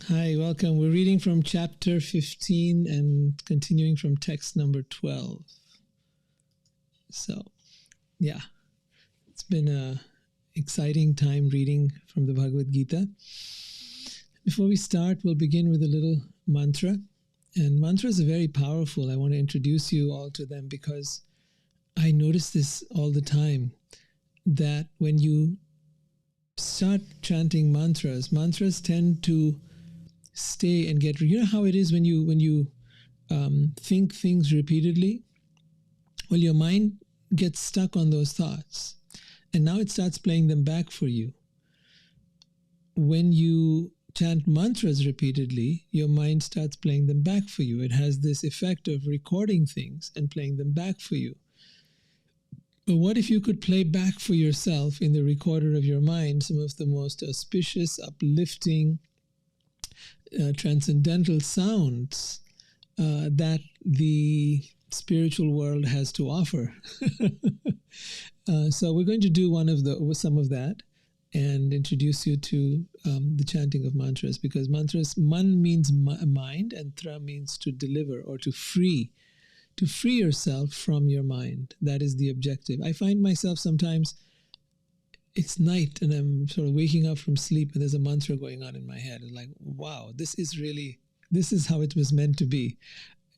Hi, welcome. We're reading from chapter 15 and continuing from text number 12. So, yeah, it's been an exciting time reading from the Bhagavad Gita. Before we start, we'll begin with a little mantra. And mantras are very powerful. I want to introduce you all to them because I notice this all the time, that when you start chanting mantras, mantras tend to stay and get, you know how it is when you think things repeatedly? Well, your mind gets stuck on those thoughts and now it starts playing them back for you. When you chant mantras repeatedly, your mind starts playing them back for you. It has this effect of recording things and playing them back for you. But what if you could play back for yourself in the recorder of your mind some of the most auspicious, uplifting, transcendental sounds that the spiritual world has to offer. So we're going to do some of that and introduce you to the chanting of mantras, because mantras, man means mind and tra means to deliver or to free yourself from your mind. That is the objective. I find myself sometimes, it's night and I'm sort of waking up from sleep and there's a mantra going on in my head. And like, wow, this is how it was meant to be.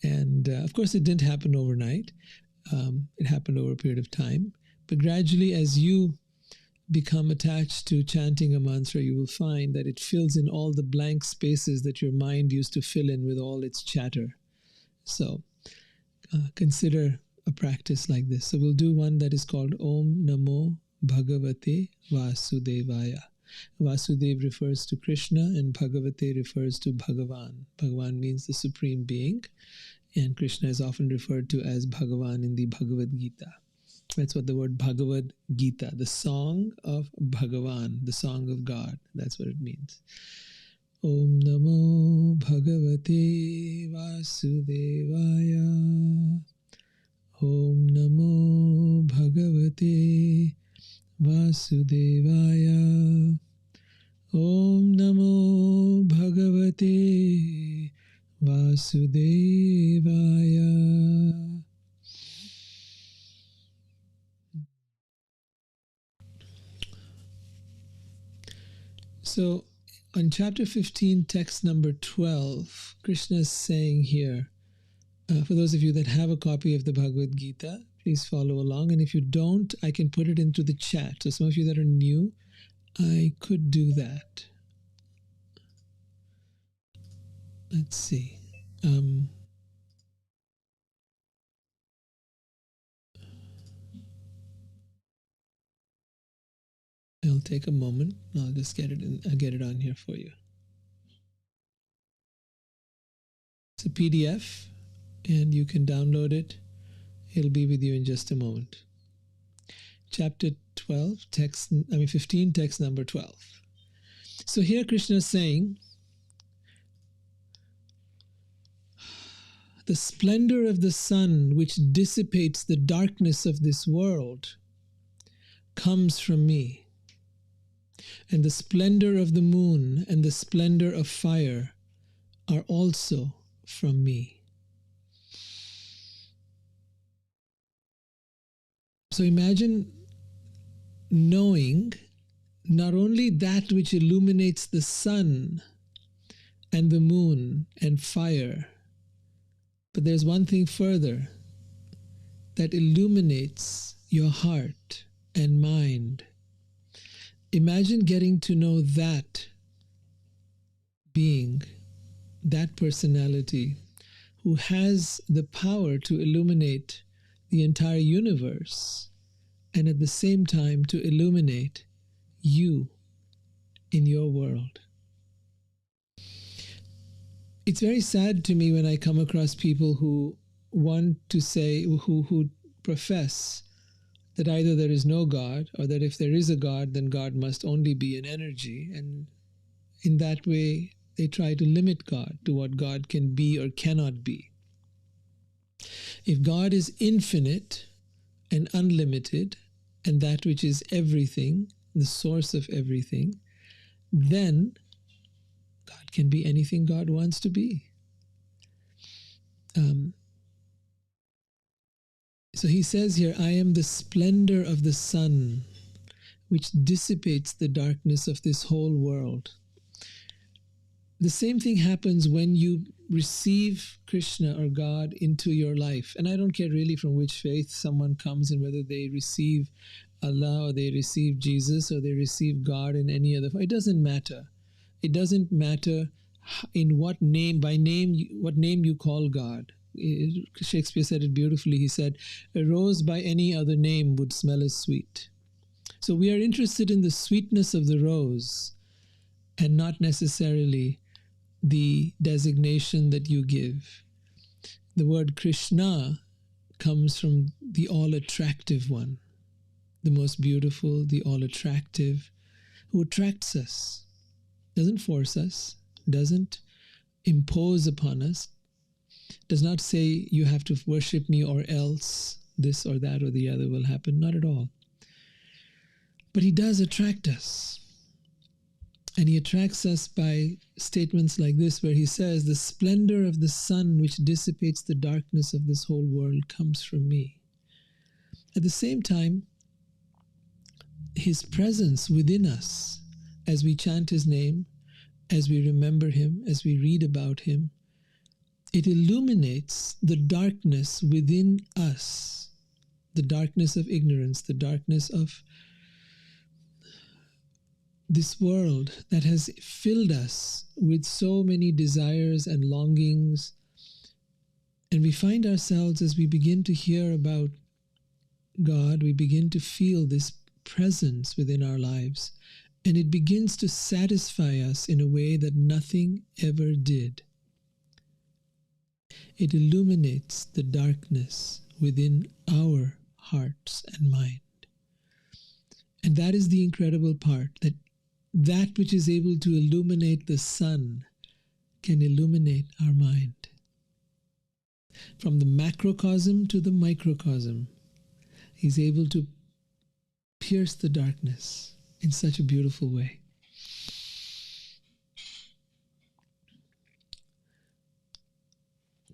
And of course, it didn't happen overnight. It happened over a period of time. But gradually, as you become attached to chanting a mantra, you will find that it fills in all the blank spaces that your mind used to fill in with all its chatter. So consider a practice like this. So we'll do one that is called Om Namo Bhagavate Vasudevaya. Vasudev refers to Krishna and Bhagavate refers to Bhagavan. Bhagavan means the Supreme Being, and Krishna is often referred to as Bhagavan in the Bhagavad Gita. That's what the word Bhagavad Gita, the song of Bhagavan, the song of God, that's what it means. Om Namo Bhagavate Vasudevaya. Om Namo Bhagavate Vasudevaya. Om Namo Bhagavate Vasudevaya. So, on chapter 15, text number 12, Krishna is saying here, for those of you that have a copy of the Bhagavad Gita, please follow along. And if you don't, I can put it into the chat. So some of you that are new, I could do that. Let's see. It'll take a moment. I'll just get it in. I'll get it on here for you. It's a PDF, and you can download it. It'll be with you in just a moment. Chapter 15, text number 12. So here Krishna is saying, the splendor of the sun, which dissipates the darkness of this world, comes from me. And the splendor of the moon and the splendor of fire are also from me. So imagine knowing not only that which illuminates the sun and the moon and fire, but there's one thing further that illuminates your heart and mind. Imagine getting to know that being, that personality who has the power to illuminate the entire universe and at the same time to illuminate you in your world. It's very sad to me when I come across people who want to say, who profess that either there is no God or that if there is a God, then God must only be an energy. And in that way, they try to limit God to what God can be or cannot be. If God is infinite and unlimited, and that which is everything, the source of everything, then God can be anything God wants to be. So he says here, I am the splendor of the sun, which dissipates the darkness of this whole world. The same thing happens when you receive Krishna or God into your life. And I don't care really from which faith someone comes and whether they receive Allah or they receive Jesus or they receive God in any other form. It doesn't matter. It doesn't matter in what name, what name you call God. Shakespeare said it beautifully. He said, a rose by any other name would smell as sweet. So we are interested in the sweetness of the rose and not necessarily the designation that you give. The word Krishna comes from the all-attractive one, the most beautiful, the all-attractive, who attracts us, doesn't force us, doesn't impose upon us, does not say you have to worship me or else this or that or the other will happen, not at all. But he does attract us. And he attracts us by statements like this, where he says, the splendor of the sun which dissipates the darkness of this whole world comes from me. At the same time, his presence within us, as we chant his name, as we remember him, as we read about him, it illuminates the darkness within us, the darkness of ignorance, the darkness of this world that has filled us with so many desires and longings. And we find ourselves, as we begin to hear about God, we begin to feel this presence within our lives. And it begins to satisfy us in a way that nothing ever did. It illuminates the darkness within our hearts and mind. And that is the incredible part, that which is able to illuminate the sun can illuminate our mind. From the macrocosm to the microcosm, he's able to pierce the darkness in such a beautiful way.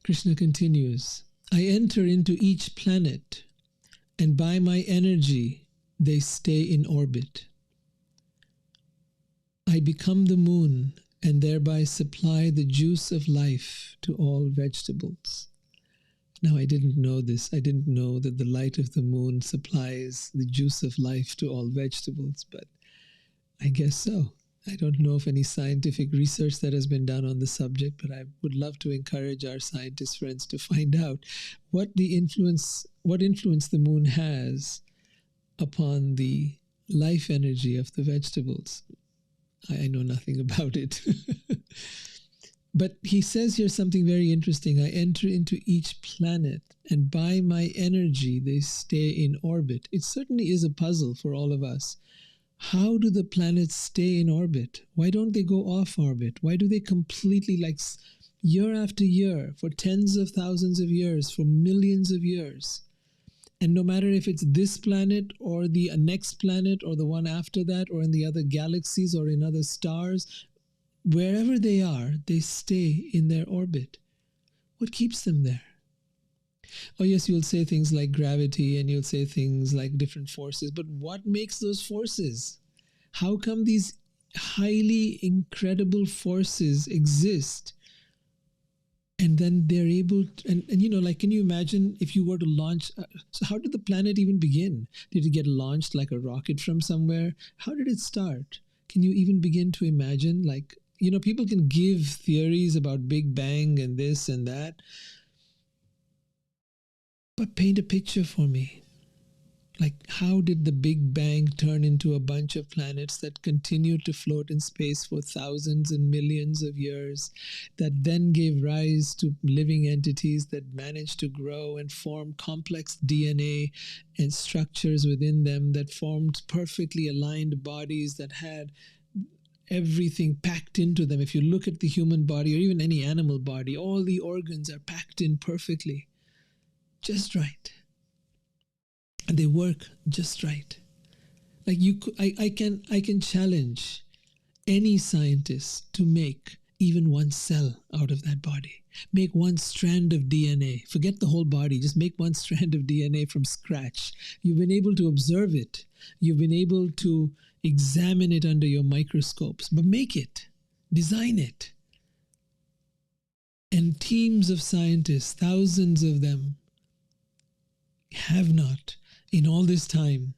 Krishna continues, I enter into each planet, and by my energy they stay in orbit. I become the moon and thereby supply the juice of life to all vegetables. Now, I didn't know this. I didn't know that the light of the moon supplies the juice of life to all vegetables, but I guess so. I don't know of any scientific research that has been done on the subject, but I would love to encourage our scientist friends to find out what influence the moon has upon the life energy of the vegetables. I know nothing about it. But he says here something very interesting. I enter into each planet, and by my energy they stay in orbit. It certainly is a puzzle for all of us. How do the planets stay in orbit? Why don't they go off orbit? Why do they completely, like year after year, for tens of thousands of years, for millions of years? And no matter if it's this planet or the next planet or the one after that or in the other galaxies or in other stars, wherever they are, they stay in their orbit. What keeps them there? Oh yes, you'll say things like gravity and you'll say things like different forces, but what makes those forces? How come these highly incredible forces exist? And then they're able to, and you know, like, can you imagine if you were to launch, so how did the planet even begin? Did it get launched like a rocket from somewhere? How did it start? Can you even begin to imagine? Like, you know, people can give theories about Big Bang and this and that, but paint a picture for me. Like, how did the Big Bang turn into a bunch of planets that continued to float in space for thousands and millions of years, that then gave rise to living entities that managed to grow and form complex DNA and structures within them that formed perfectly aligned bodies that had everything packed into them? If you look at the human body or even any animal body, all the organs are packed in perfectly, just right. And they work just right. Like I can challenge any scientist to make even one cell out of that body. Make one strand of DNA. Forget the whole body. Just make one strand of DNA from scratch. You've been able to observe it. You've been able to examine it under your microscopes. But make it. Design it. And teams of scientists, thousands of them, have not, in all this time,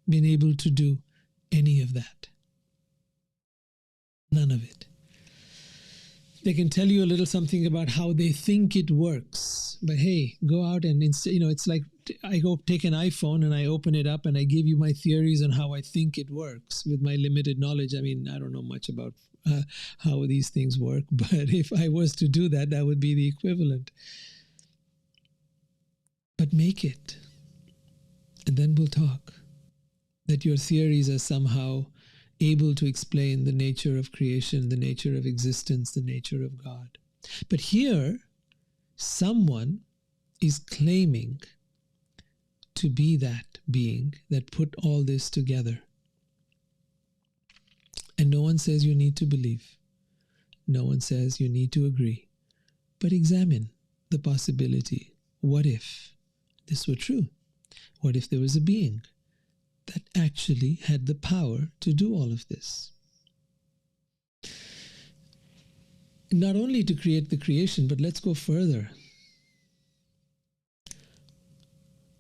been able to do any of that. None of it. They can tell you a little something about how they think it works. But hey, go out and, it's like I go take an iPhone and I open it up and I give you my theories on how I think it works with my limited knowledge. I mean, I don't know much about how these things work, but if I was to do that, that would be the equivalent. But make it, and then we'll talk. That your theories are somehow able to explain the nature of creation, the nature of existence, the nature of God. But here, someone is claiming to be that being that put all this together. And no one says you need to believe. No one says you need to agree. But examine the possibility. What if this were true? What if there was a being that actually had the power to do all of this? Not only to create the creation, but let's go further.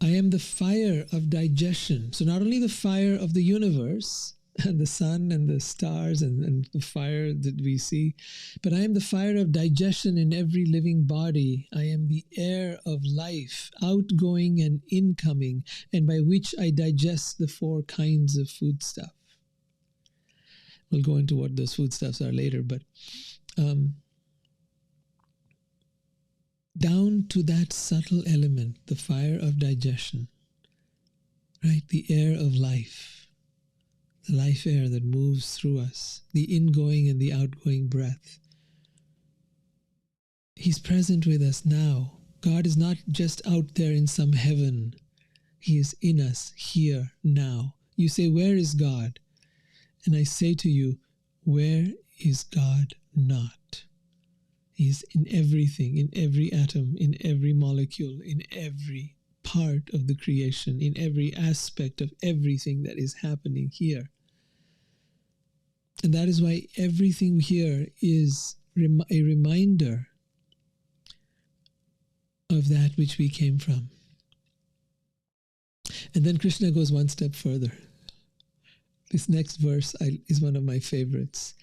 I am the fire of digestion. So not only the fire of the universe, and the sun and the stars and the fire that we see, but I am the fire of digestion in every living body. I am the air of life, outgoing and incoming, and by which I digest the 4 kinds of foodstuff. We'll go into what those foodstuffs are later, but down to that subtle element, the fire of digestion, right? The air of life. The life air that moves through us, the ingoing and the outgoing breath. He's present with us now. God is not just out there in some heaven. He is in us here now. You say, where is God? And I say to you, where is God not? He is in everything, in every atom, in every molecule, in every part of the creation, in every aspect of everything that is happening here. And that is why everything here is a reminder of that which we came from. And then Krishna goes one step further. This next verse is one of my favorites.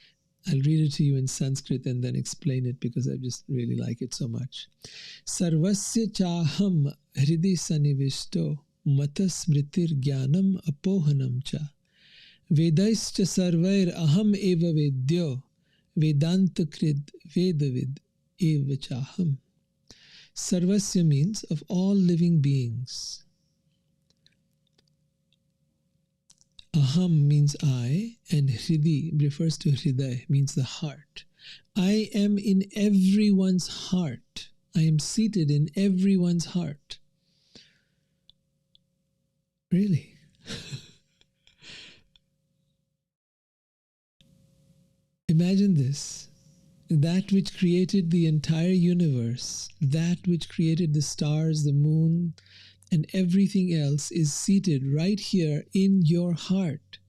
I'll read it to you in Sanskrit and then explain it because I just really like it so much. Sarvasya chaham hridi sanivishto mata smritir jnanam apohanam cha. Vedaischa sarvair aham eva vedyo vedanta krid vedavid eva chaham. Sarvasya means of all living beings. Aham means I, and Hridi refers to Hriday, means the heart. I am in everyone's heart. I am seated in everyone's heart. Really? Imagine this. That which created the entire universe, that which created the stars, the moon, and everything else is seated right here in your heart.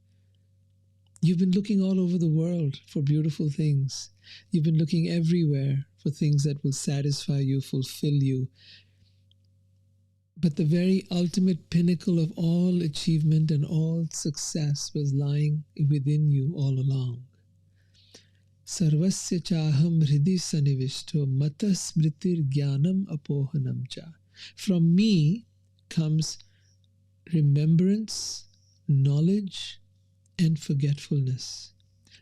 You've been looking all over the world for beautiful things. You've been looking everywhere for things that will satisfy you, fulfill you. But the very ultimate pinnacle of all achievement and all success was lying within you all along. Sarvasya chaham hridi sanivishto mata smritir jnanam apohanam cha. From me comes remembrance, knowledge, and forgetfulness.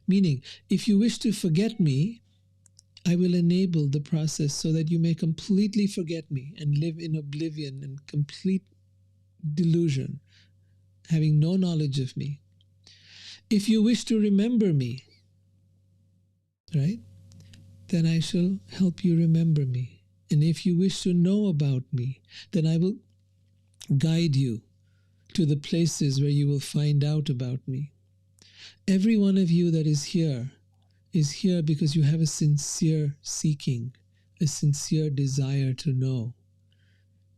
Meaning, if you wish to forget me, I will enable the process so that you may completely forget me and live in oblivion and complete delusion, having no knowledge of me. If you wish to remember me, right, then I shall help you remember me. And if you wish to know about me, then I will guide you to the places where you will find out about me. Every one of you that is here is here because you have a sincere seeking, a sincere desire to know.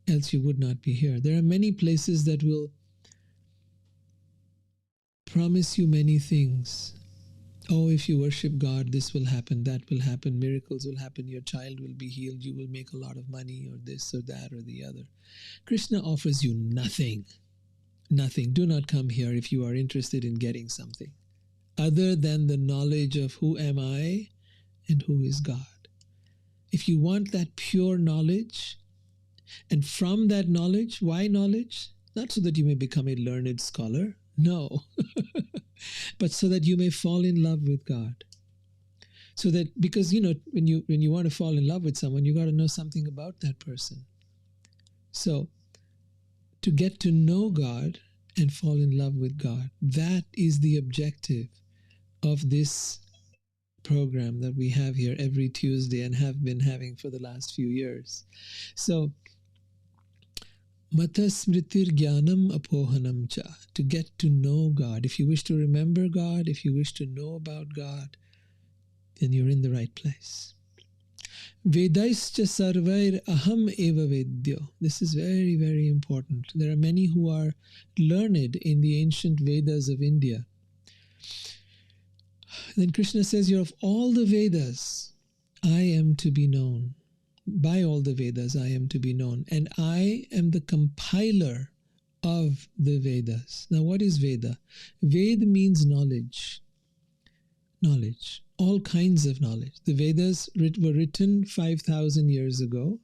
Else you would not be here. There are many places that will promise you many things. Oh, if you worship God, this will happen, that will happen, miracles will happen, your child will be healed, you will make a lot of money, or this or that or the other. Krishna offers you nothing. Nothing. Do not come here if you are interested in getting something other than the knowledge of who am I and who is God. If you want that pure knowledge, and from that knowledge, why knowledge? Not so that you may become a learned scholar, no, but so that you may fall in love with God. So that, because when you want to fall in love with someone, you got to know something about that person. So to get to know God and fall in love with God, that is the objective of this program that we have here every Tuesday and have been having for the last few years. So Mata smritir jnanam apohanam cha, to get to know God. If you wish to remember God, if you wish to know about God, then you're in the right place. Vedaischa sarvair aham eva vedyo. This is very, very important. There are many who are learned in the ancient Vedas of India. Then Krishna says, "You're of all the Vedas, I am to be known. By all the Vedas, I am to be known. And I am the compiler of the Vedas." Now, what is Veda? Ved means knowledge. Knowledge. All kinds of knowledge. The Vedas were written 5,000 years ago.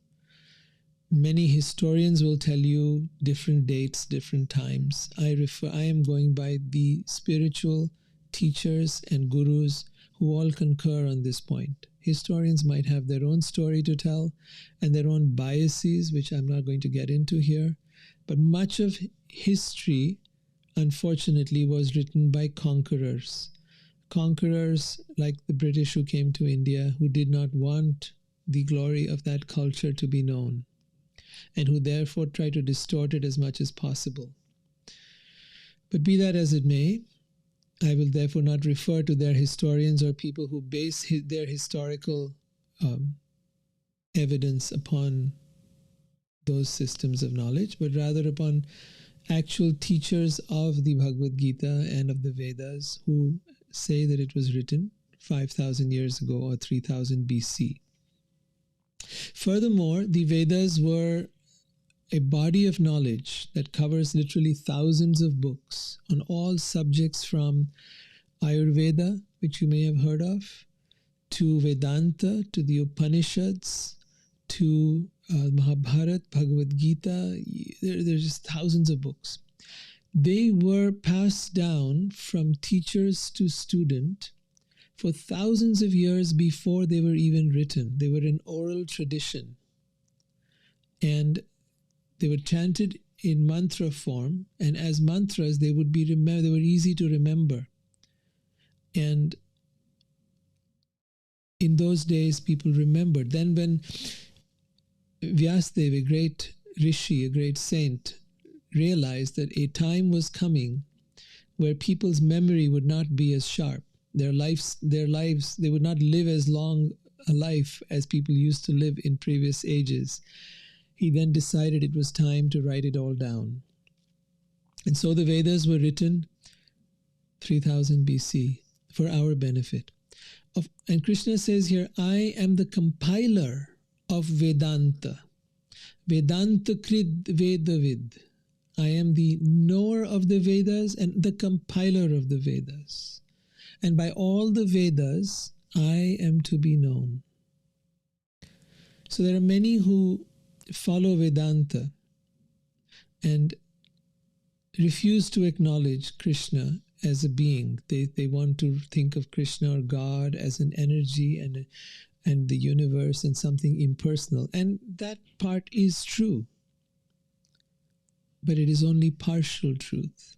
Many historians will tell you different dates, different times. I am going by the spiritual teachers and gurus who all concur on this point. Historians might have their own story to tell and their own biases, which I'm not going to get into here. But much of history, unfortunately, was written by conquerors. Conquerors like the British who came to India, who did not want the glory of that culture to be known, and who therefore try to distort it as much as possible. But be that as it may, I will therefore not refer to their historians or people who base their historical evidence upon those systems of knowledge, but rather upon actual teachers of the Bhagavad Gita and of the Vedas who say that it was written 5,000 years ago or 3000 BC. Furthermore, the Vedas were a body of knowledge that covers literally thousands of books on all subjects, from Ayurveda, which you may have heard of, to Vedanta, to the Upanishads, to Mahabharata, Bhagavad Gita. There's just thousands of books. They were passed down from teachers to student for thousands of years before they were even written. They were in oral tradition. And they were chanted in mantra form, and as mantras they would be they were easy to remember. And in those days, people remembered. Then when Vyasadeva, a great rishi, a great saint, realized that a time was coming where people's memory would not be as sharp. Their lives, they would not live as long a life as people used to live in previous ages. He then decided it was time to write it all down. And so the Vedas were written 3000 BC for our benefit. And Krishna says here, I am the compiler of Vedanta. Vedanta Krid Vedavid. I am the knower of the Vedas and the compiler of the Vedas. And by all the Vedas, I am to be known. So there are many who follow Vedanta and refuse to acknowledge Krishna as a being. They want to think of Krishna or God as an energy and the universe and something impersonal. And that part is true. But it is only partial truth.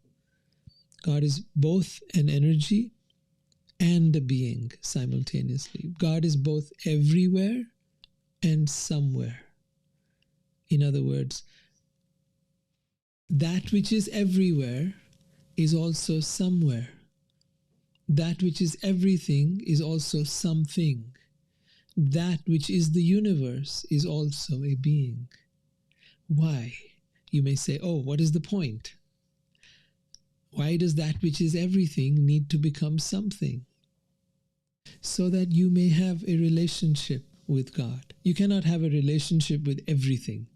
God is both an energy and a being simultaneously. God is both everywhere and somewhere. In other words, that which is everywhere is also somewhere. that which is everything is also something. That which is the universe is also a being. Why? You may say, oh, what is the point? Why does that which is everything need to become something? So that you may have a relationship with God. You cannot have a relationship with everything.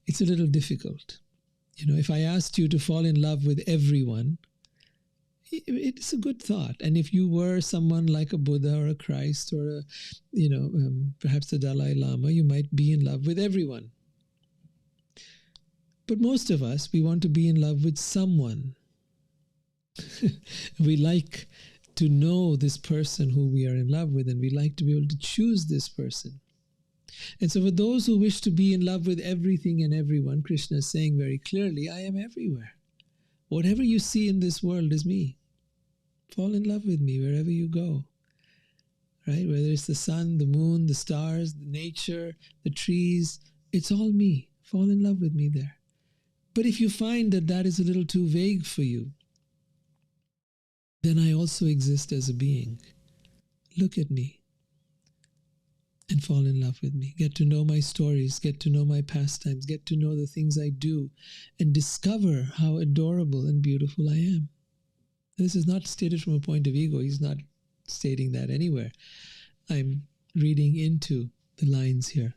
It's a little difficult. If I asked you to fall in love with everyone, it's a good thought. And if you were someone like a Buddha or a Christ or perhaps the Dalai Lama, you might be in love with everyone. But most of us, we want to be in love with someone. We like to know this person who we are in love with, and we like to be able to choose this person. And so for those who wish to be in love with everything and everyone, Krishna is saying very clearly, I am everywhere. Whatever you see in this world is me. Fall in love with me wherever you go. Right? Whether it's the sun, the moon, the stars, the nature, the trees, it's all me. Fall in love with me there. But if you find that that is a little too vague for you, then I also exist as a being. Look at me and fall in love with me. Get to know my stories, get to know my pastimes, get to know the things I do, and discover how adorable and beautiful I am. This is not stated from a point of ego. He's not stating that anywhere. I'm reading into the lines here.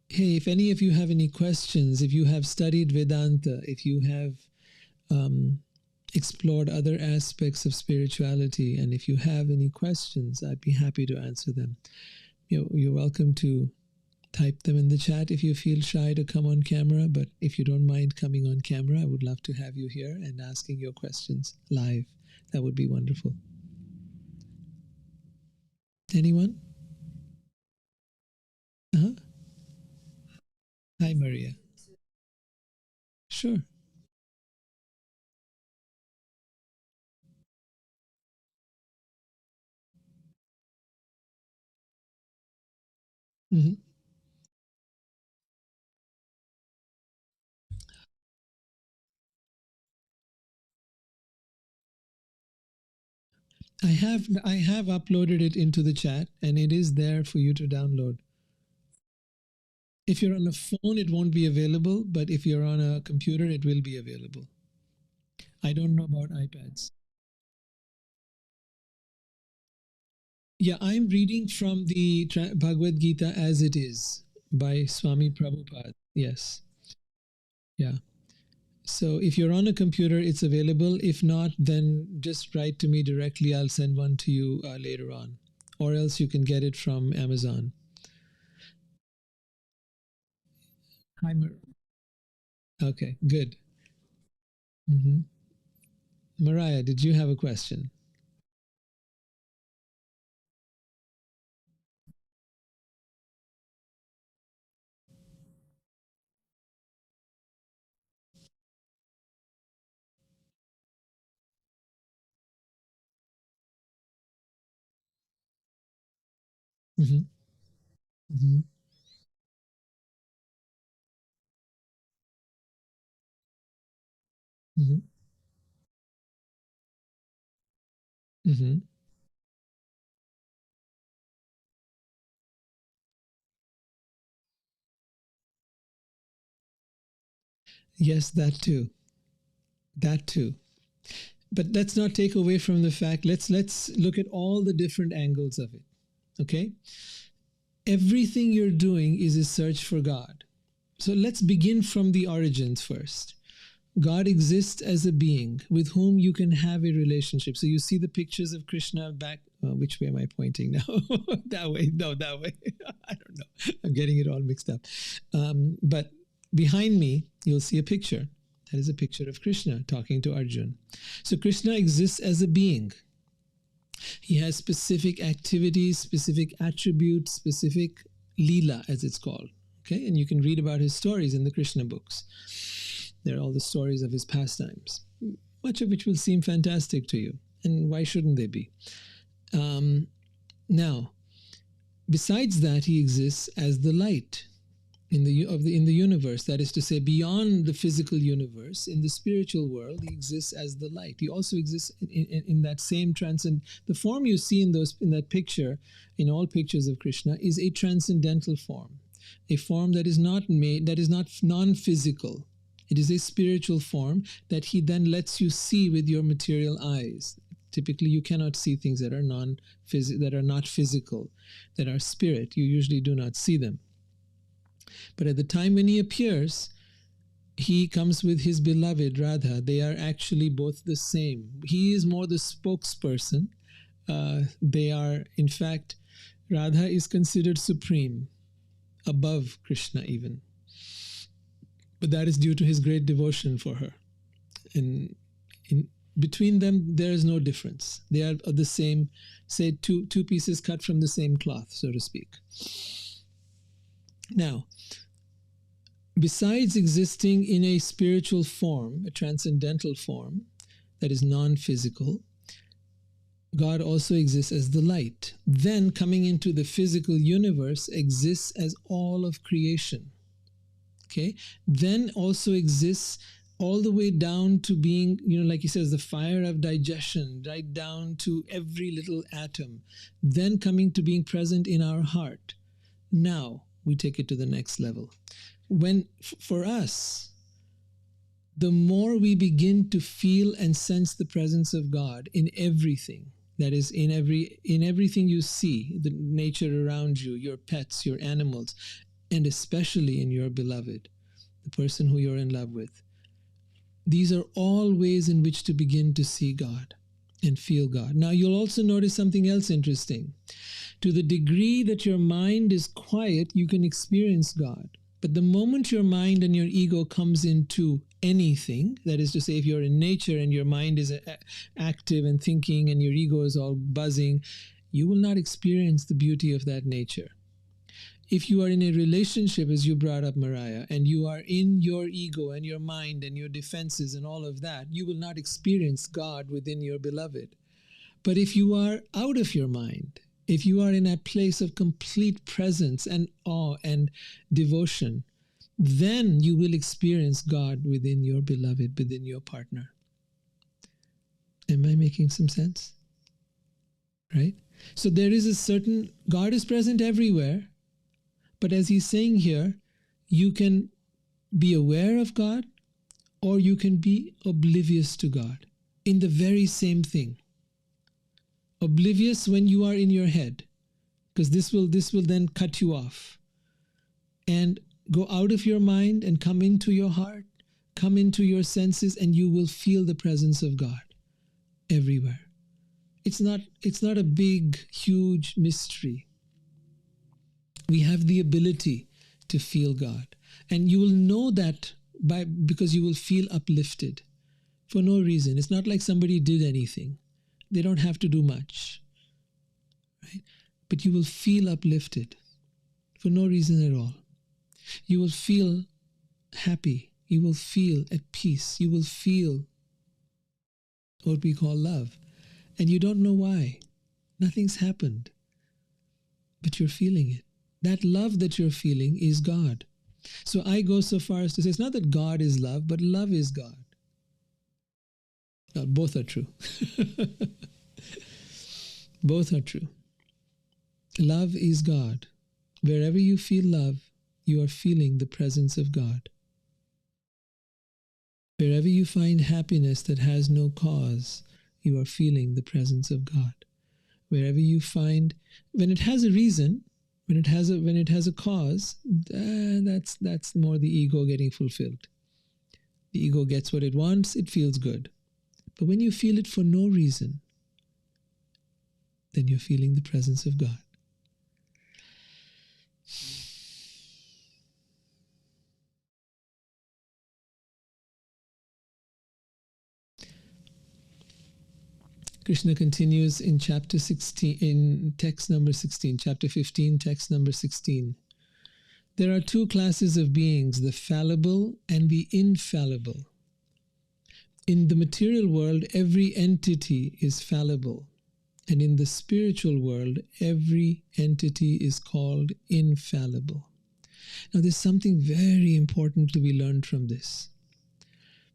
Hey, if any of you have any questions, if you have studied Vedanta, if you have explored other aspects of spirituality, and if you have any questions, I'd be happy to answer them. You're welcome to type them in the chat if you feel shy to come on camera, but if you don't mind coming on camera, I would love to have you here and asking your questions live. That would be wonderful. Anyone? Hi, Maria. Sure. Mm-hmm. I have uploaded it into the chat, and it is there for you to download. If you're on a phone, it won't be available, but if you're on a computer, it will be available. I don't know about iPads. Yeah, I'm reading from the Bhagavad Gita as it is by Swami Prabhupada. Yes. Yeah. So if you're on a computer, it's available. If not, then just write to me directly. I'll send one to you later on. Or else you can get it from Amazon. Hi, Okay, good. Mm-hmm. Mariah, did you have a question? Mm-hmm. Mm-hmm. Mm-hmm. Mm-hmm. Yes, that too. That too. But let's not take away from the fact, let's look at all the different angles of it. Okay? Everything you're doing is a search for God. So let's begin from the origins first. God exists as a being with whom you can have a relationship. So you see the pictures of Krishna back. Which way am I pointing now? That way. No, that way. I don't know. I'm getting it all mixed up. But behind me, you'll see a picture. That is a picture of Krishna talking to Arjun. So Krishna exists as a being. He has specific activities, specific attributes, specific lila, as it's called. Okay, and you can read about his stories in the Krishna books. They're all the stories of his pastimes, much of which will seem fantastic to you. And why shouldn't they be? Now, besides that, he exists as the light. in the universe, that is to say, beyond the physical universe, in the spiritual world, he exists as the light. He also exists in that same the form you see in that picture, in all pictures of Krishna, is a transcendental form, a form that is not non-physical. It is a spiritual form that he then lets you see with your material eyes. Typically, you cannot see things that are not physical, that are spirit. You usually do not see them. But at the time when he appears, he comes with his beloved Radha. They are actually both the same. He is more the spokesperson. They are, in fact, Radha is considered supreme, above Krishna even. But that is due to his great devotion for her. And between them, there is no difference. They are the same, say, two pieces cut from the same cloth, so to speak. Now, besides existing in a spiritual form, a transcendental form that is non-physical, God also exists as the light. Then, coming into the physical universe, exists as all of creation. Okay? Then also exists all the way down to being, like he says, the fire of digestion, right down to every little atom. Then coming to being present in our heart. Now, we take it to the next level. For us, the more we begin to feel and sense the presence of God in everything, that is, in everything you see, the nature around you, your pets, your animals, and especially in your beloved, the person who you're in love with. These are all ways in which to begin to see God and feel God. Now, you'll also notice something else interesting. To the degree that your mind is quiet, you can experience God. But the moment your mind and your ego comes into anything, that is to say, if you're in nature and your mind is active and thinking and your ego is all buzzing, you will not experience the beauty of that nature. If you are in a relationship, as you brought up, Mariah, and you are in your ego and your mind and your defenses and all of that, you will not experience God within your beloved. But if you are out of your mind, if you are in a place of complete presence and awe and devotion, then you will experience God within your beloved, within your partner. Am I making some sense? Right? So there is a certain, God is present everywhere, but as he's saying here, you can be aware of God or you can be oblivious to God in the very same thing. Oblivious when you are in your head, because this will then cut you off. And go out of your mind and come into your heart, come into your senses, and you will feel the presence of God everywhere. It's not a big, huge mystery. We have the ability to feel God. And you will know that because you will feel uplifted for no reason. It's not like somebody did anything. They don't have to do much. Right? But you will feel uplifted for no reason at all. You will feel happy. You will feel at peace. You will feel what we call love. And you don't know why. Nothing's happened. But you're feeling it. That love that you're feeling is God. So I go so far as to say it's not that God is love, but love is God. Well, both are true. Both are true. Love is God. Wherever you feel love, you are feeling the presence of God. Wherever you find happiness that has no cause, you are feeling the presence of God. Wherever you find, when it has a reason, when it has a cause, that's more the ego getting fulfilled. The ego gets what it wants, it feels good. But when you feel it for no reason, then you're feeling the presence of God. Krishna continues in chapter 16, in text number 16, chapter 15, text number 16. There are two classes of beings, the fallible and the infallible. In the material world, every entity is fallible. And in the spiritual world, every entity is called infallible. Now, there's something very important to be learned from this.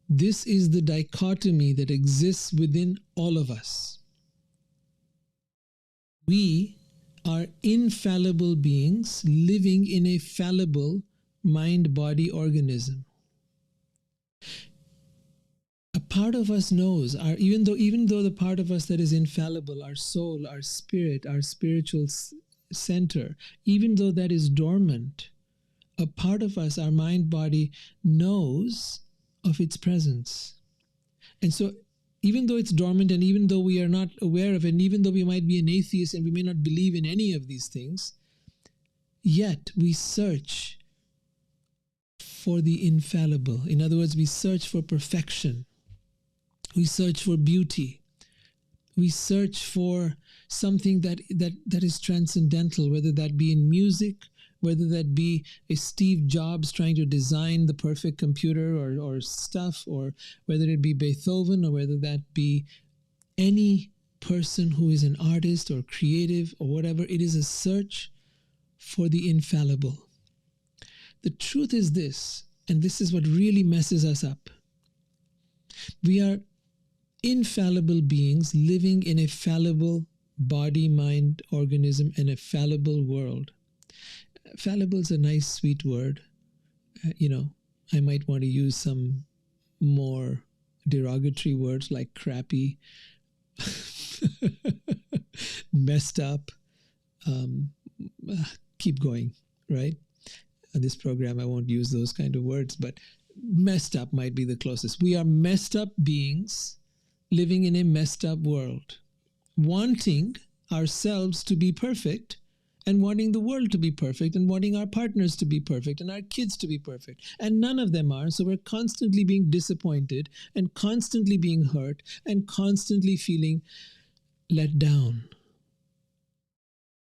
This is the dichotomy that exists within all of us. We are infallible beings living in a fallible mind-body organism. A part of us knows, even though the part of us that is infallible, our soul, our spirit, our spiritual center, even though that is dormant, a part of us, our mind-body, knows of its presence. And so even though it's dormant, and even though we are not aware of it, and even though we might be an atheist and we may not believe in any of these things, yet we search for the infallible. In other words, we search for perfection. We search for beauty. We search for something that is transcendental, whether that be in music, whether that be a Steve Jobs trying to design the perfect computer or stuff, or whether it be Beethoven, or whether that be any person who is an artist or creative or whatever. It is a search for the infallible. The truth is this, and this is what really messes us up. We are infallible beings living in a fallible body, mind, organism, and a fallible world. Fallible is a nice, sweet word. I might want to use some more derogatory words like crappy, messed up. Keep going, right? On this program, I won't use those kind of words, but messed up might be the closest. We are messed up beings living in a messed up world, wanting ourselves to be perfect, and wanting the world to be perfect, and wanting our partners to be perfect, and our kids to be perfect. And none of them are, so we're constantly being disappointed, and constantly being hurt, and constantly feeling let down,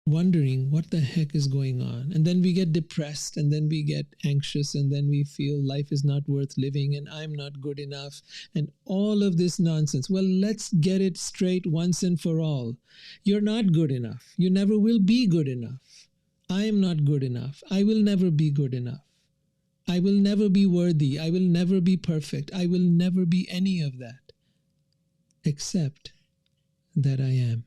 wondering what the heck is going on. And then we get depressed, and then we get anxious, and then we feel life is not worth living, and I'm not good enough, and all of this nonsense. Well, let's get it straight once and for all. You're not good enough. You never will be good enough. I am not good enough. I will never be good enough. I will never be worthy. I will never be perfect. I will never be any of that, except that I am.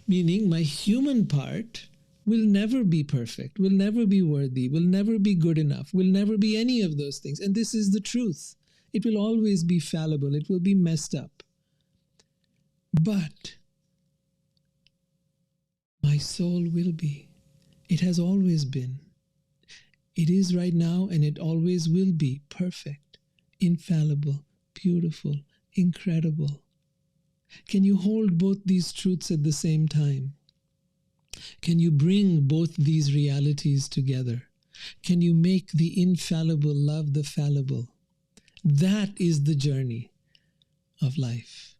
Meaning my human part will never be perfect, will never be worthy, will never be good enough, will never be any of those things. And this is the truth. It will always be fallible. It will be messed up. But my soul will be. It has always been. It is right now, and it always will be perfect, infallible, beautiful, incredible. Can you hold both these truths at the same time? Can you bring both these realities together? Can you make the infallible love the fallible? That is the journey of life.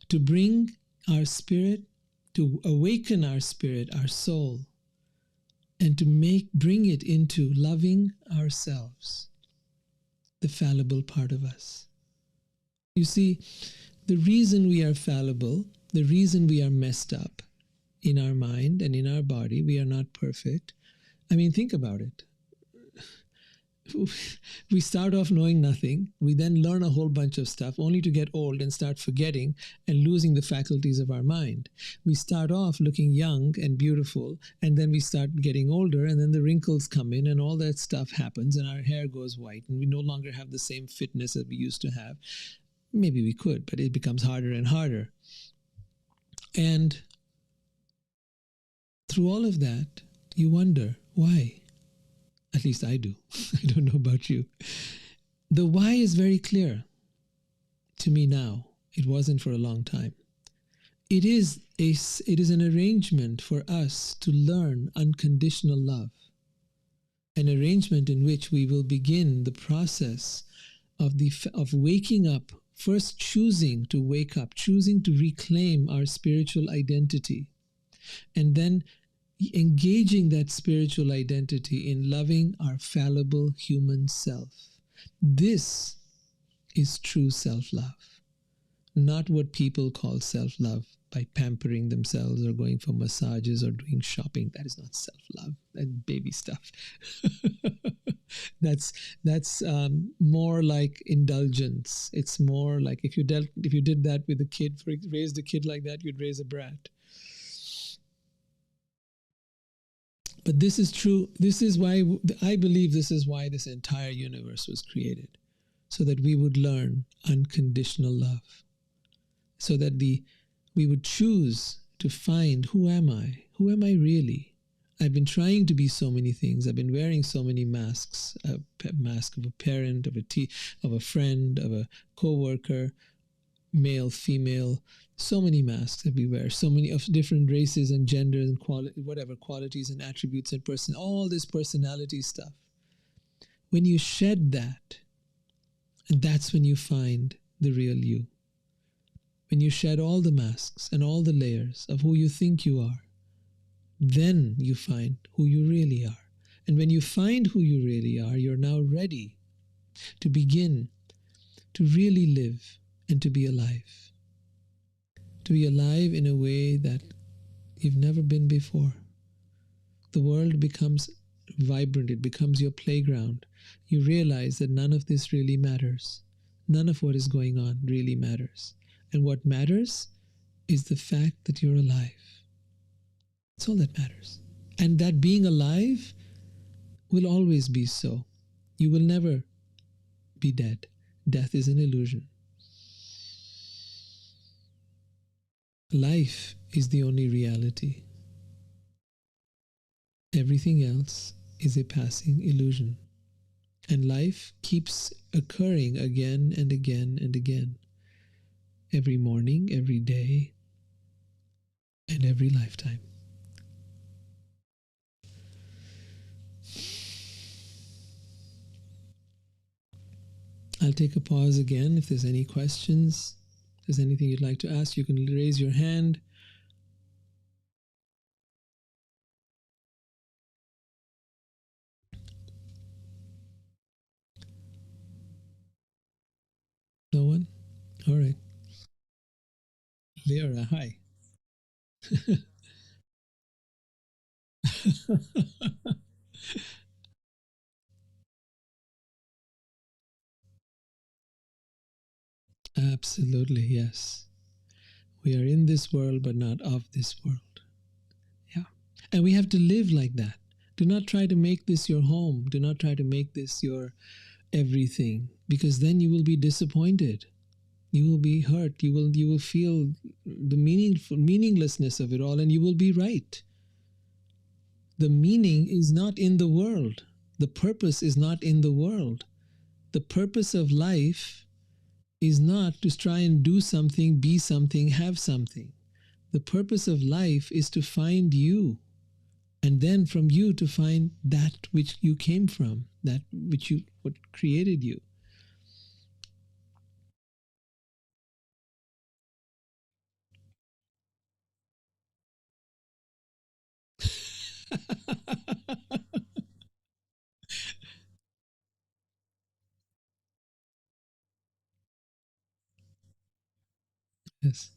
To bring our spirit, to awaken our spirit, our soul, and to bring it into loving ourselves, the fallible part of us. You see, the reason we are fallible, the reason we are messed up in our mind and in our body, we are not perfect. I mean, think about it. We start off knowing nothing. We then learn a whole bunch of stuff only to get old and start forgetting and losing the faculties of our mind. We start off looking young and beautiful, and then we start getting older, and then the wrinkles come in and all that stuff happens, and our hair goes white, and we no longer have the same fitness that we used to have. Maybe we could, but it becomes harder and harder. And through all of that, you wonder, why? At least I do. I don't know about you. The why is very clear to me now. It wasn't for a long time. It is an arrangement for us to learn unconditional love. An arrangement in which we will begin the process of waking up, first choosing to wake up, choosing to reclaim our spiritual identity, and then engaging that spiritual identity in loving our fallible human self. This is true self-love. not what people call self-love, by pampering themselves or going for massages or doing shopping. That is not self-love. That's baby stuff. that's more like indulgence. It's more like if you did that with a kid, raised a kid like that, you'd raise a brat. But this is true. This is why I believe this is why this entire universe was created, so that we would learn unconditional love, so that we would choose to find, who am I? Who am I really? I've been trying to be so many things. I've been wearing so many masks, a mask of a parent, of a friend, of a co-worker, male, female, so many masks that we wear, so many of different races and genders and qualities and attributes and all this personality stuff. When you shed that, and that's when you find the real you. When you shed all the masks and all the layers of who you think you are, then you find who you really are. And when you find who you really are, you're now ready to begin to really live and to be alive. To be alive in a way that you've never been before. The world becomes vibrant. It becomes your playground. You realize that none of this really matters. None of what is going on really matters. And what matters is the fact that you're alive. That's all that matters. And that being alive will always be so. You will never be dead. Death is an illusion. Life is the only reality. Everything else is a passing illusion. And life keeps occurring again and again and again. Every morning, every day, and every lifetime. I'll take a pause again. If there's any questions, if there's anything you'd like to ask, you can raise your hand. No one? All right. Lyra, hi. Absolutely, yes. We are in this world, but not of this world. Yeah. And we have to live like that. Do not try to make this your home. Do not try to make this your everything, because then you will be disappointed. You will be hurt. You will feel the meaninglessness of it all, and you will be right. The meaning is not in the world. The purpose is not in the world. The purpose of life is not to try and do something, be something, have something. The purpose of life is to find you, and then from you to find that which you came from, that which what created you. Yes.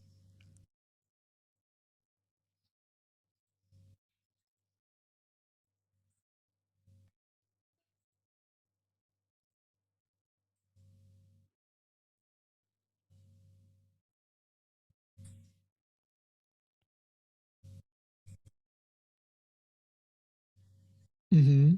Mm-hmm.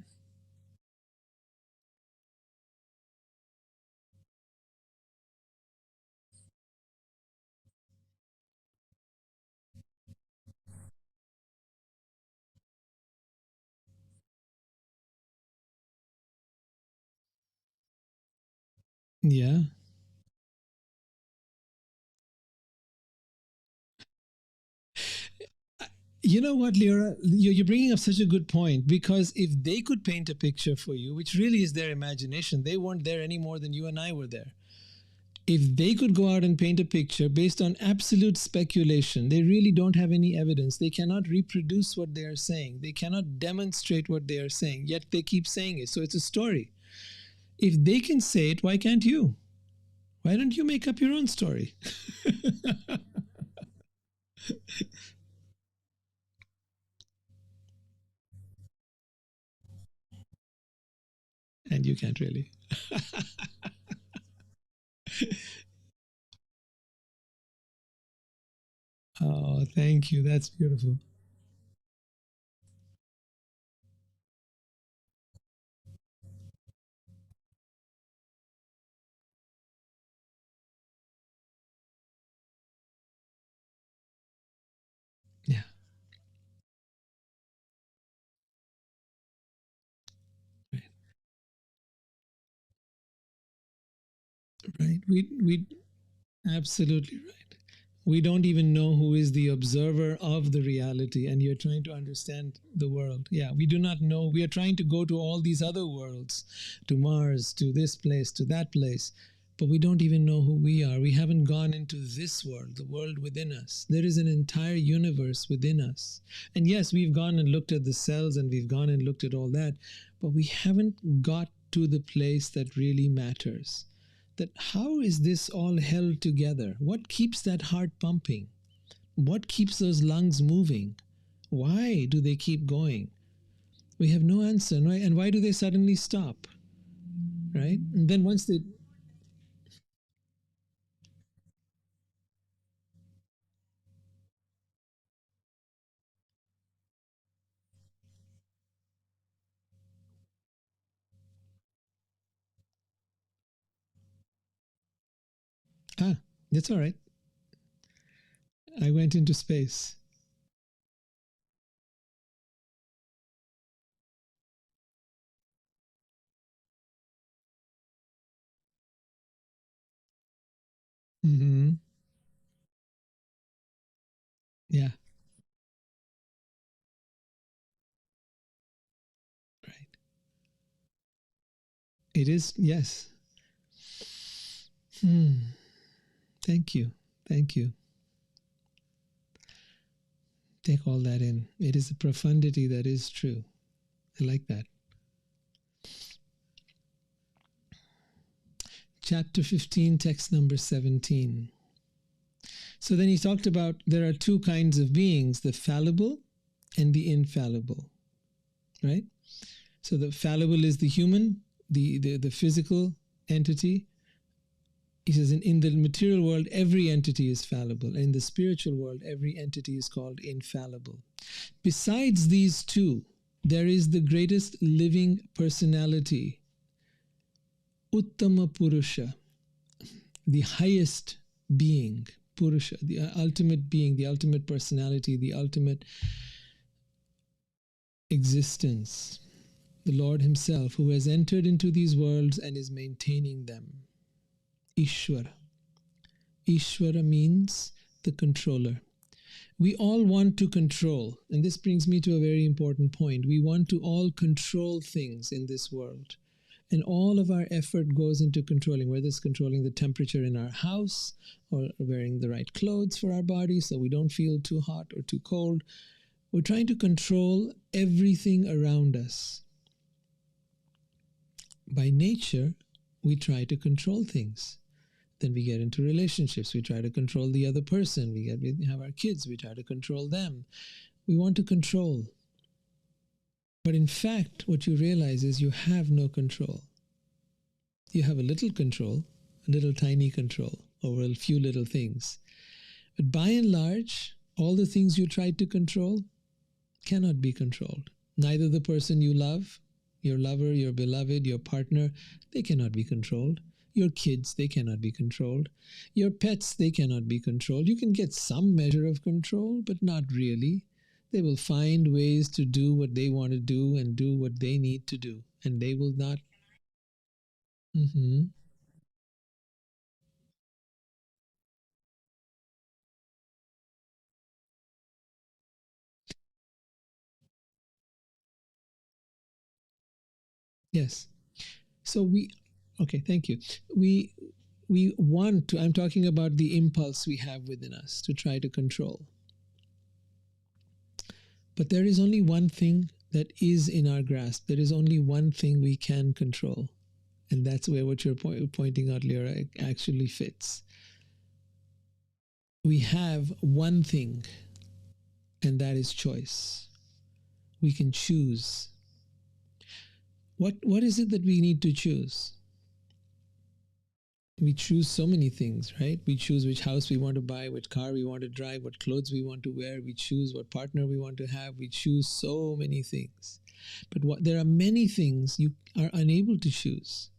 Yeah. You know what, Lyra? You're bringing up such a good point, because if they could paint a picture for you, which really is their imagination, they weren't there any more than you and I were there. If they could go out and paint a picture based on absolute speculation, they really don't have any evidence. They cannot reproduce what they are saying. They cannot demonstrate what they are saying, yet they keep saying it. So it's a story. If they can say it, why can't you? Why don't you make up your own story? And you can't really. Oh, thank you. That's beautiful. Yeah, right. Right. We absolutely right. We don't even know who is the observer of the reality, and you're trying to understand the world. Yeah, we do not know. We are trying to go to all these other worlds, to Mars, to this place, to that place, but we don't even know who we are. We haven't gone into this world, the world within us. There is an entire universe within us. And yes, we've gone and looked at the cells and we've gone and looked at all that, but we haven't got to the place that really matters. That how is this all held together? What keeps that heart pumping? What keeps those lungs moving? Why do they keep going? We have no answer, right? And why do they suddenly stop? Right? And then once they ah, that's all right. I went into space. Mm-hmm. Yeah, right. It is, yes. Hmm. Thank you. Thank you. Take all that in. It is a profundity that is true. I like that. Chapter 15, text number 17. So then he talked about there are two kinds of beings, the fallible and the infallible, right? So the fallible is the human, the physical entity. He says in the material world, every entity is fallible. In the spiritual world, every entity is called infallible. Besides these two, there is the greatest living personality, Uttama Purusha, the highest being, Purusha, the ultimate being, the ultimate personality, the ultimate existence, the Lord Himself, who has entered into these worlds and is maintaining them. Ishvara. Ishvara means the controller. We all want to control, and this brings me to a very important point. We want to all control things in this world. And all of our effort goes into controlling, whether it's controlling the temperature in our house or wearing the right clothes for our body so we don't feel too hot or too cold. We're trying to control everything around us. By nature, we try to control things. Then we get into relationships. We try to control the other person. We have our kids. We try to control them. We want to control. But in fact, what you realize is you have no control. You have a little control, a little tiny control over a few little things. But by and large, all the things you tried to control cannot be controlled. Neither the person you love, your lover, your beloved, your partner, they cannot be controlled. Your kids, they cannot be controlled. Your pets, they cannot be controlled. You can get some measure of control, but not really. They will find ways to do what they want to do and do what they need to do. And they will not. Mhm. Yes. So okay, thank you. We, we want to, I'm talking about the impulse we have within us to try to control. But there is only one thing that is in our grasp. There is only one thing we can control, And that's where what you're pointing out, Lyra, actually fits. We have one thing, and that is choice. We can choose. What is it that we need to choose? We choose so many things, right? We choose which house we want to buy, what car we want to drive, what clothes we want to wear. We choose what partner we want to have. We choose so many things. But there are many things you are unable to choose.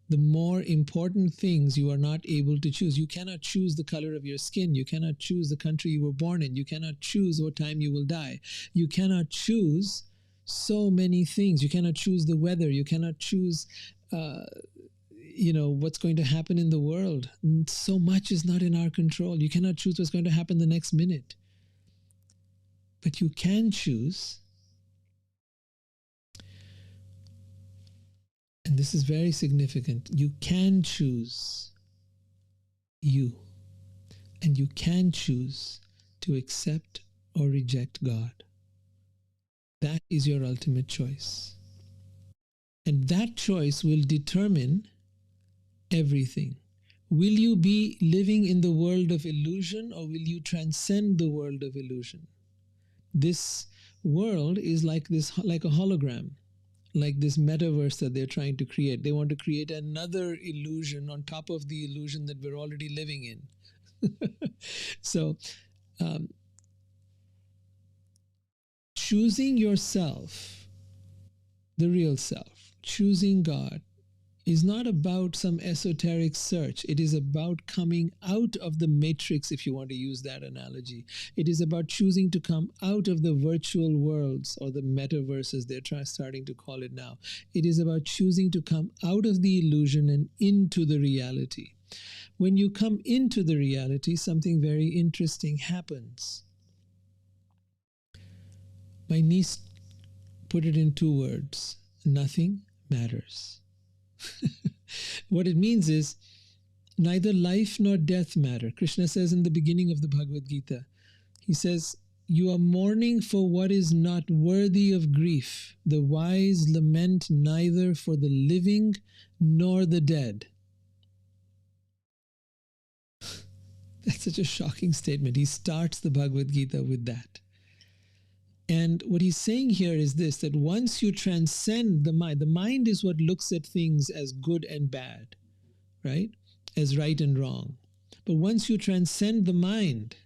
The more important things you are not able to choose. You cannot choose the color of your skin. You cannot choose the country you were born in. You cannot choose what time you will die. You cannot choose so many things. You cannot choose the weather. You cannot choose what's going to happen in the world. So much is not in our control. You cannot choose what's going to happen the next minute. But you can choose, and this is very significant, you can choose you. And you can choose to accept or reject God. That is your ultimate choice. And that choice will determine everything. Will you be living in the world of illusion, or will you transcend the world of illusion? This world is like a hologram, like this metaverse that they're trying to create. They want to create another illusion on top of the illusion that we're already living in. So, choosing yourself, the real self, choosing God, is not about some esoteric search. It is about coming out of the matrix, if you want to use that analogy. It is about choosing to come out of the virtual worlds, or the metaverses they're starting to call it now. It is about choosing to come out of the illusion and into the reality. When you come into the reality, something very interesting happens. My niece put it in 2 words: nothing matters. What it means is, neither life nor death matter. Krishna says in the beginning of the Bhagavad Gita, he says, you are mourning for what is not worthy of grief. The wise lament neither for the living nor the dead. That's such a shocking statement. He starts the Bhagavad Gita with that. And what he's saying here is this, that once you transcend the mind is what looks at things as good and bad, right? As right and wrong. But once you transcend the mind,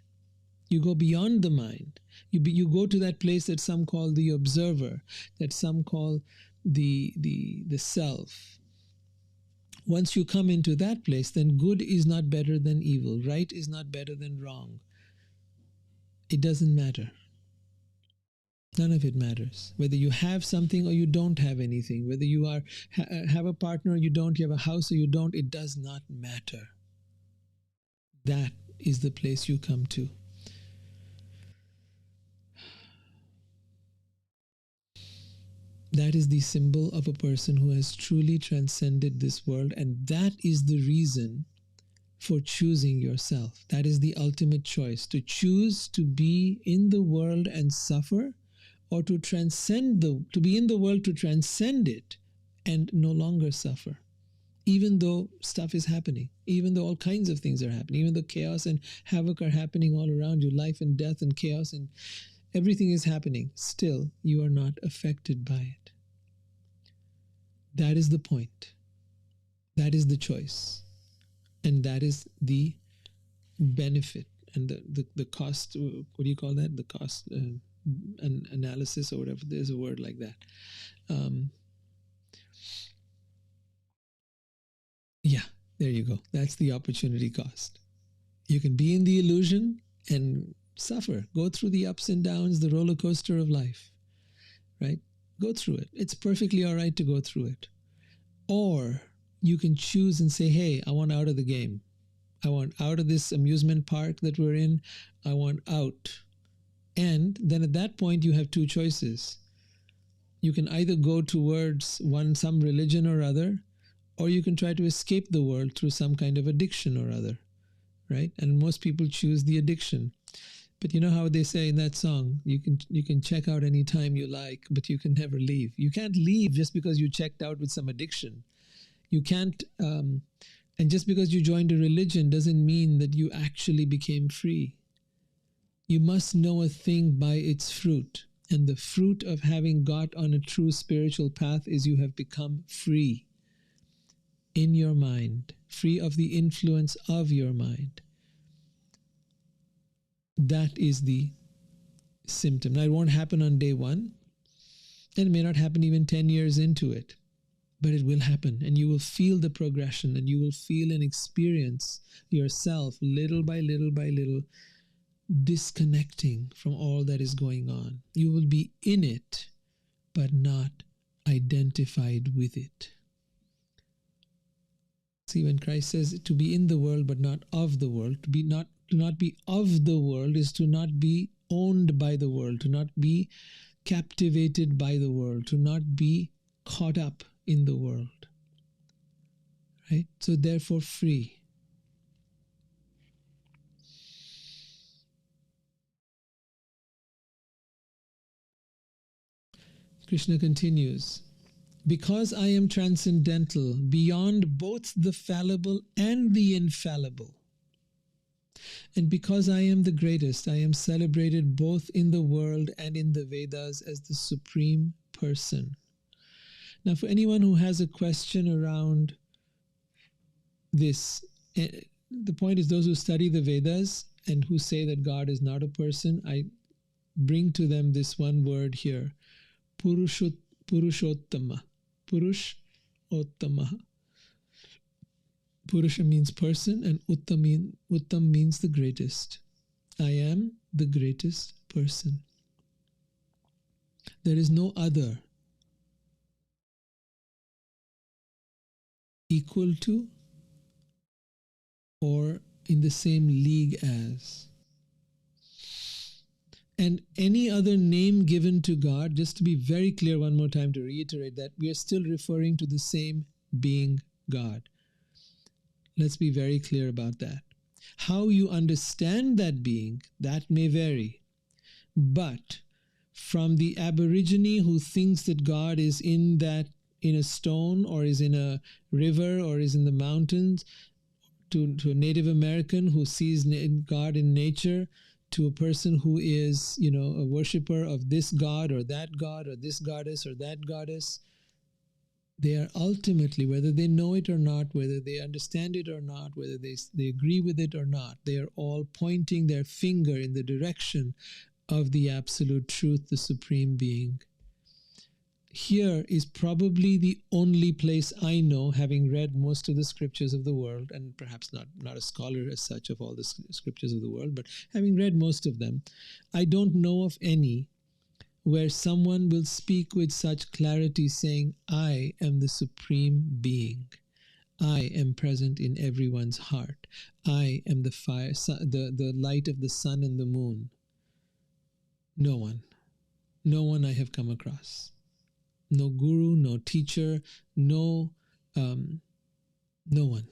you go beyond the mind. You go to that place that some call the observer, that some call the self. Once you come into that place, then good is not better than evil. Right is not better than wrong. It doesn't matter. None of it matters. Whether you have something or you don't have anything, whether you have a partner or you don't, you have a house or you don't, it does not matter. That is the place you come to. That is the symbol of a person who has truly transcended this world, and that is the reason for choosing yourself. That is the ultimate choice, to choose to be in the world and suffer, or to be in the world to transcend it and no longer suffer. Even though stuff is happening, even though all kinds of things are happening, even though chaos and havoc are happening all around you, life and death and chaos and everything is happening, still you are not affected by it. That is the point. That is the choice. And that is the benefit and the cost. What do you call that? The cost an analysis or whatever. There's a word like that. Yeah, there you go. That's the opportunity cost. You can be in the illusion and suffer. Go through the ups and downs, the roller coaster of life, right? Go through it. It's perfectly all right to go through it. Or you can choose and say, hey, I want out of the game. I want out of this amusement park that we're in. I want out. And then at that point, you have 2 choices. You can either go towards some religion or other, or you can try to escape the world through some kind of addiction or other, right? And most people choose the addiction. But you know how they say in that song, you can check out any time you like, but you can never leave. You can't leave just because you checked out with some addiction. You can't, and just because you joined a religion doesn't mean that you actually became free. You must know a thing by its fruit. And the fruit of having got on a true spiritual path is you have become free in your mind, free of the influence of your mind. That is the symptom. Now, it won't happen on day one, and it may not happen even 10 years into it, but it will happen, and you will feel the progression, and you will feel and experience yourself little by little by little disconnecting from all that is going on. You will be in it, but not identified with it. See, when Christ says to be in the world but not of the world, to not be of the world is to not be owned by the world, to not be captivated by the world, to not be caught up in the world. Right? So therefore free. Krishna continues, because I am transcendental, beyond both the fallible and the infallible, and because I am the greatest, I am celebrated both in the world and in the Vedas as the supreme person. Now, for anyone who has a question around this, the point is those who study the Vedas and who say that God is not a person, I bring to them this one word here, Purushottama. Purushottama. Purusha means person, and Uttam means the greatest. I am the greatest person. There is no other equal to or in the same league as. And any other name given to God, just to be very clear one more time to reiterate that, we are still referring to the same being God. Let's be very clear about that. How you understand that being, that may vary. But from the aborigine who thinks that God is in a stone or is in a river or is in the mountains, to a Native American who sees God in nature, to a person who is, a worshiper of this God or this goddess or that goddess, they are ultimately, whether they know it or not, whether they understand it or not, whether they agree with it or not, they are all pointing their finger in the direction of the absolute truth, the supreme being. Here is probably the only place I know, having read most of the scriptures of the world, and perhaps not a scholar as such of all the scriptures of the world, but having read most of them, I don't know of any where someone will speak with such clarity saying, I am the supreme being. I am present in everyone's heart. I am the fire, the light of the sun and the moon. No one. No one I have come across. No guru, no teacher, no one.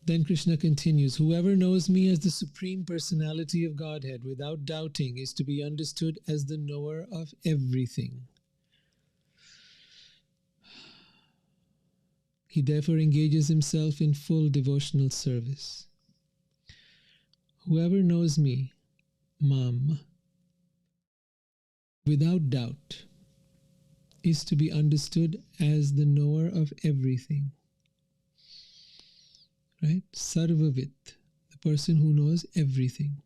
Then Krishna continues, whoever knows me as the Supreme Personality of Godhead without doubting is to be understood as the knower of everything. He therefore engages himself in full devotional service. Whoever knows me, Mam, without doubt, is to be understood as the knower of everything. Right? Sarvavit, the person who knows everything.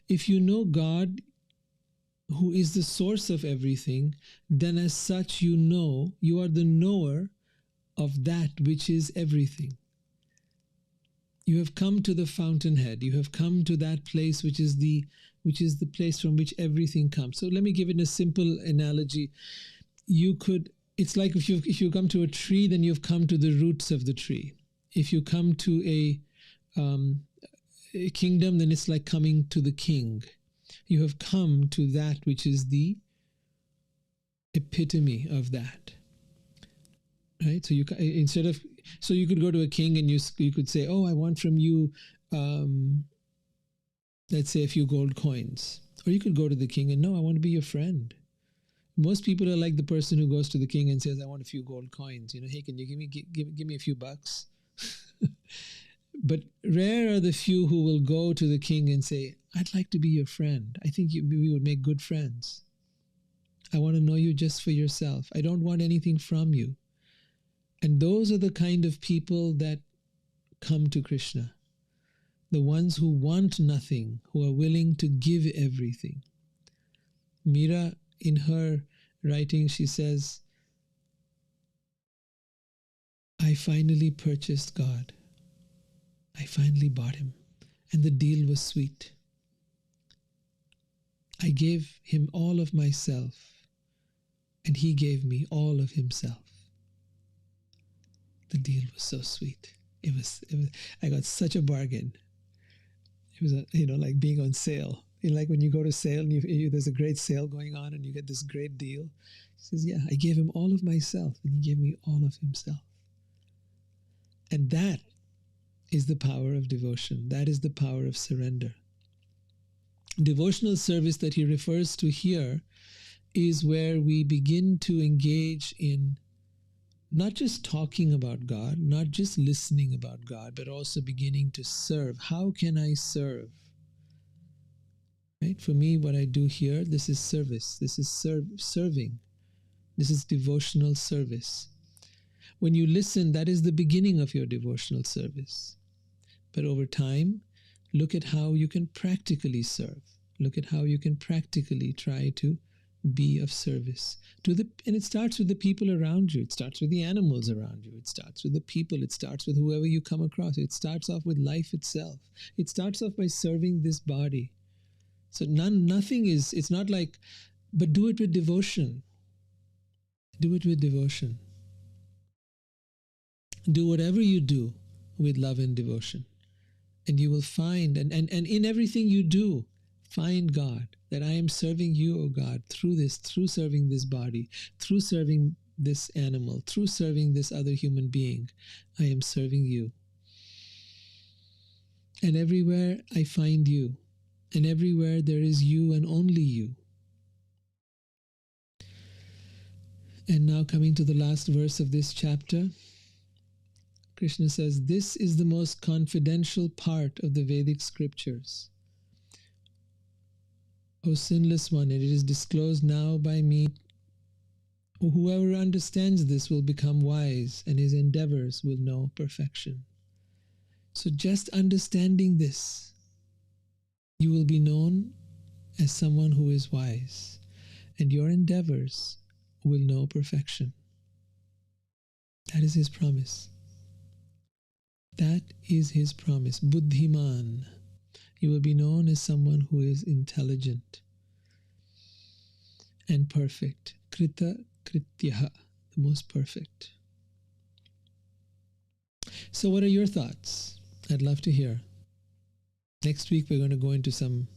If you know God, who is the source of everything, then as such you are the knower of that which is everything. You have come to the fountainhead. You have come to that place which is the place from which everything comes. So let me give it a simple analogy. It's like if you come to a tree, then you've come to the roots of the tree. If you come to a kingdom, then it's like coming to the king. You have come to that which is the epitome of that. Right? So you could go to a king and you could say, oh, I want from you, let's say a few gold coins. Or you could go to the king and, no, I want to be your friend. Most people are like the person who goes to the king and says, I want a few gold coins. Hey, can you give me a few bucks? But rare are the few who will go to the king and say, I'd like to be your friend. I think we would make good friends. I want to know you just for yourself. I don't want anything from you. And those are the kind of people that come to Krishna. The ones who want nothing, who are willing to give everything. Mira, in her writing, she says, I finally purchased God. I finally bought him, and the deal was sweet. I gave him all of myself, and he gave me all of himself. The deal was so sweet. It was. I got such a bargain. It was, like being on sale. Like when you go to sale and there's a great sale going on and you get this great deal. He says, yeah, I gave him all of myself, and he gave me all of himself. And that is the power of devotion. That is the power of surrender. Devotional service that he refers to here is where we begin to engage in not just talking about God, not just listening about God, but also beginning to serve. How can I serve? Right? For me, what I do here, this is service. This is serving. This is devotional service. When you listen, that is the beginning of your devotional service. But over time, look at how you can practically serve. Look at how you can practically try to be of service and it starts with the people around you. It starts with the animals around you. It starts with the people. It starts with whoever you come across. It starts off with life itself. It starts off by serving this body. So nothing is, it's not like, but do it with devotion. Do it with devotion. Do whatever you do with love and devotion. And you will find, and in everything you do, find God, that I am serving you, O God, through serving this body, through serving this animal, through serving this other human being. I am serving you. And everywhere I find you, and everywhere there is you and only you. And now coming to the last verse of this chapter, Krishna says, this is the most confidential part of the Vedic scriptures. O sinless one, and it is disclosed now by me. Whoever understands this will become wise, and his endeavors will know perfection. So just understanding this, you will be known as someone who is wise, and your endeavors will know perfection. That is his promise. That is his promise. Buddhiman. You will be known as someone who is intelligent and perfect. Krita Krityaha, the most perfect. So what are your thoughts? I'd love to hear. Next week we're going to go into some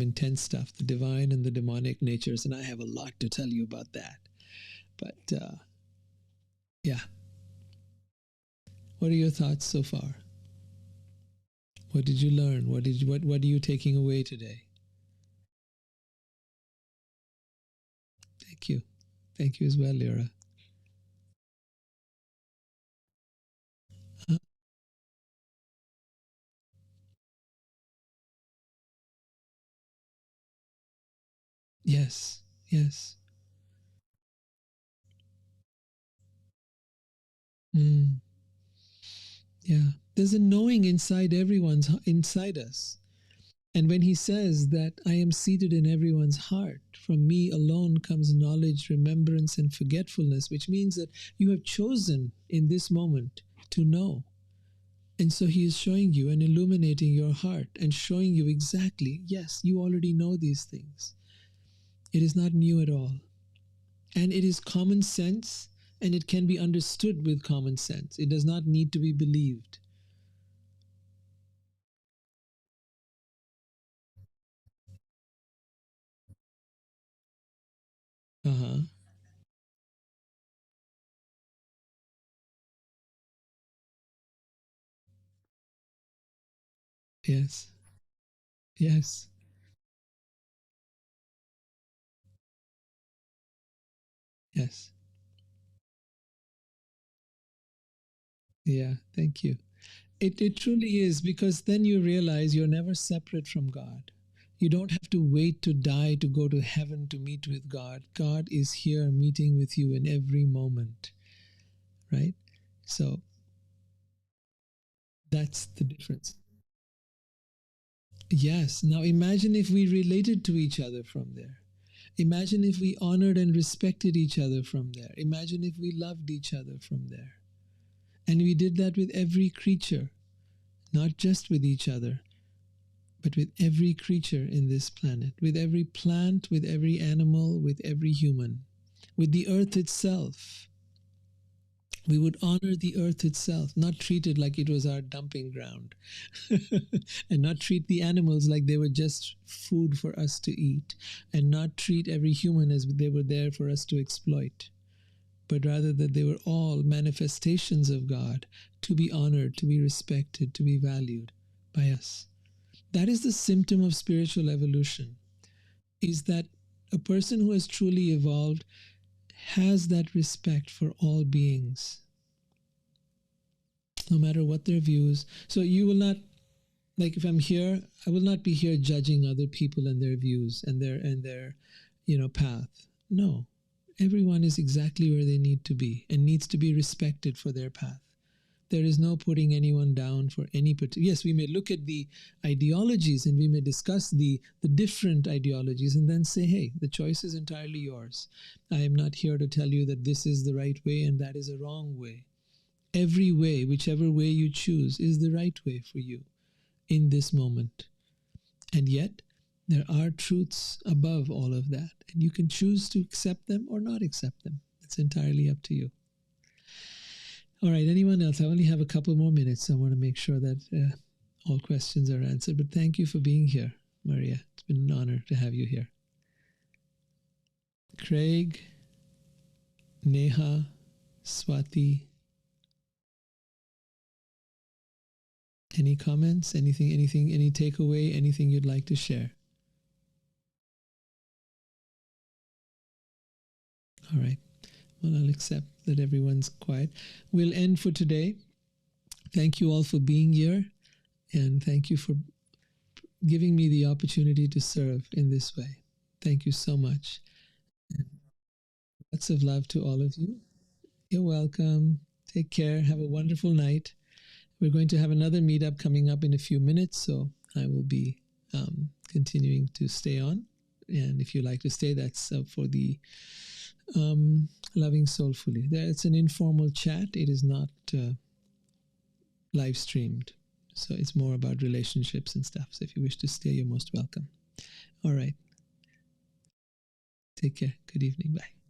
intense stuff, the divine and the demonic natures, and I have a lot to tell you about that. But yeah. What are your thoughts so far? What did you learn? What are you taking away today? Thank you. Thank you as well, Lyra. Yes, yes. Mm, yeah. There's a knowing inside us. And when he says that I am seated in everyone's heart, from me alone comes knowledge, remembrance, and forgetfulness, which means that you have chosen in this moment to know. And so he is showing you and illuminating your heart and showing you exactly, yes, you already know these things. It is not new at all. And it is common sense, and it can be understood with common sense. It does not need to be believed. Uh-huh. Yes. Yes. Yes. Yeah. Thank you. It truly is, because then you realize you're never separate from God. You don't have to wait to die to go to heaven to meet with God. God is here meeting with you in every moment, right? So that's the difference. Yes. Now imagine if we related to each other from there. Imagine if we honored and respected each other from there. Imagine if we loved each other from there. And we did that with every creature, not just with each other, but with every creature in this planet, with every plant, with every animal, with every human, with the earth itself. We would honor the earth itself, not treat it like it was our dumping ground, and not treat the animals like they were just food for us to eat, and not treat every human as they were there for us to exploit, but rather that they were all manifestations of God, to be honored, to be respected, to be valued by us. That is the symptom of spiritual evolution, is that a person who has truly evolved has that respect for all beings, no matter what their views. So you will not, like if I'm here, I will not be here judging other people and their views and their path. No. Everyone is exactly where they need to be and needs to be respected for their path. There is no putting anyone down for any particular. Yes, we may look at the ideologies and we may discuss the different ideologies and then say, hey, the choice is entirely yours. I am not here to tell you that this is the right way and that is a wrong way. Every way, whichever way you choose, is the right way for you in this moment. And yet, there are truths above all of that, and you can choose to accept them or not accept them. It's entirely up to you. All right, anyone else? I only have a couple more minutes. I want to make sure that all questions are answered. But thank you for being here, Maria. It's been an honor to have you here. Craig, Neha, Swati. Any comments? Anything, any takeaway? Anything you'd like to share? All right. Well, I'll accept that everyone's quiet. We'll end for today. Thank you all for being here. And thank you for giving me the opportunity to serve in this way. Thank you so much. And lots of love to all of you. You're welcome. Take care. Have a wonderful night. We're going to have another meetup coming up in a few minutes, so I will be continuing to stay on. And if you like to stay, that's for the Loving Soulfully. It's an informal chat. It is not live streamed. So it's more about relationships and stuff. So if you wish to stay, you're most welcome. All right. Take care. Good evening. Bye.